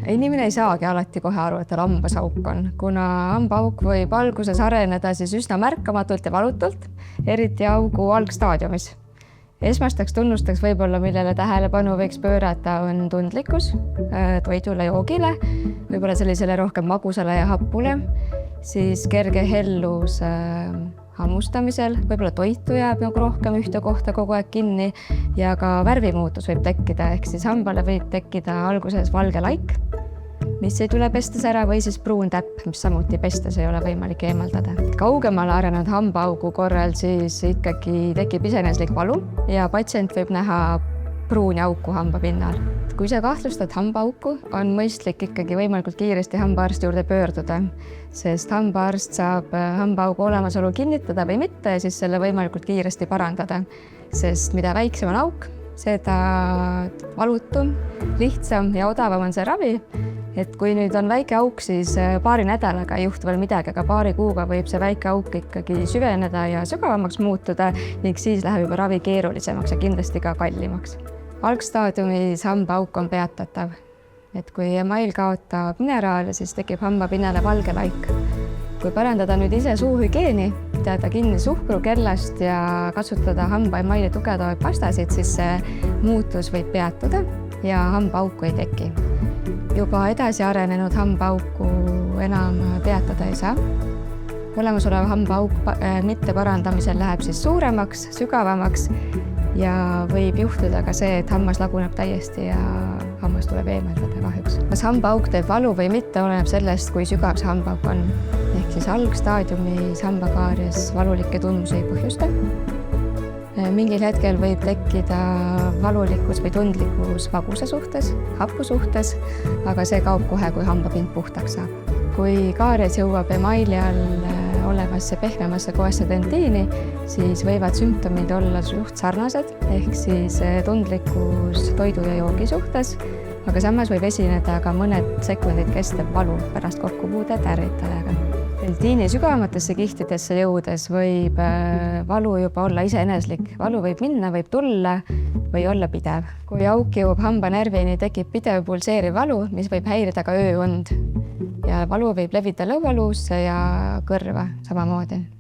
Inimene ei saagi alati kohe aru, et tal hambasauk on, kuna hambaauk võib alguses areneda siis üsna märkamatult ja valutult, eriti augu algstaadiumis. Esmasteks tunnusteks võib-olla, millele tähelepanu võiks pöörata, on tundlikkus toidule, joogile, võib-olla sellisele rohkem magusale ja happule, siis kerge hellus hammustamisel, võib-olla toitu jääb nagu rohkem ühte kohta kogu aeg kinni ja ka värvimuutus võib tekkida, ehk siis hambale võib tekkida alguses valge laik, mis ei tule pestes ära, või siis pruun täpp, mis samuti pestes ei ole võimalik eemaldada. Kaugemale arenenud hambaaugu korral siis ikkagi tekib iseeneslik valu ja patsient võib näha pruuni auku hamba pinnal. Kui sa kahtlustad hambaauku, on mõistlik ikkagi võimalikult kiiresti hambaarsti juurde pöörduda, sest hambaarst saab hambaaugu olemasolu kinnitada või mitte ja siis selle võimalikult kiiresti parandada, sest mida väiksem on auk, seda valutum, lihtsam ja odavam on see ravi. Et kui nüüd on väike auk, siis paari nädalaga ei juhtu veel midagi, aga paari kuuga võib see väike auk ikkagi süveneda ja sügavamaks muutuda ning siis läheb juba ravi keerulisemaks ja kindlasti ka kallimaks. Algstaadiumis hambaauk on peatatav. Et kui email kaotab mineraale, siis tekib hambapinnale valge laik. Kui parandada nüüd ise suuhügieeni, pidada kinni suhkrukellast ja kasutada hamba emaili tugevdavaid pastasid, siis see muutus võib peatuda ja hambaauku ei teki. Juba edasi arenenud hambaauku enam peatada ei saa. Olemasolev hambaauk mitte parandamisel läheb siis suuremaks, sügavamaks ja võib juhtuda ka see, et hammas laguneb täiesti ja hammas tuleb eemaldada kahjuks. Kas hambaauk teeb valu või mitte, oleneb sellest, kui sügav see hambaauk on. Ehk siis algstaadiumis hambakaaries valulikke tundmusi ei põhjusta. Mingil hetkel võib tekkida valulikkus või tundlikkus magusa suhtes, hapu suhtes, aga see kaob kohe, kui hambapind puhtaks saab. Kui kaaries jõuab emaili all olevasse pehmemasse koesse dentiini, siis võivad sümptomid olla suht sarnased, ehk siis tundlikkus toidu ja joogi suhtes, aga samas võib esineda ka mõned sekundid kestev valu pärast kokkupuudet ärritajaga. Dentiini sügavamatesse kihtidesse jõudes võib valu juba olla iseeneslik. Valu võib minna, võib tulla või olla pidev. Kui auk jõuab hambanärvini, tekib pidev pulseeriv valu, mis võib häirida ka ööund. Ja valu võib levida lõualuusse ja kõrva samamoodi.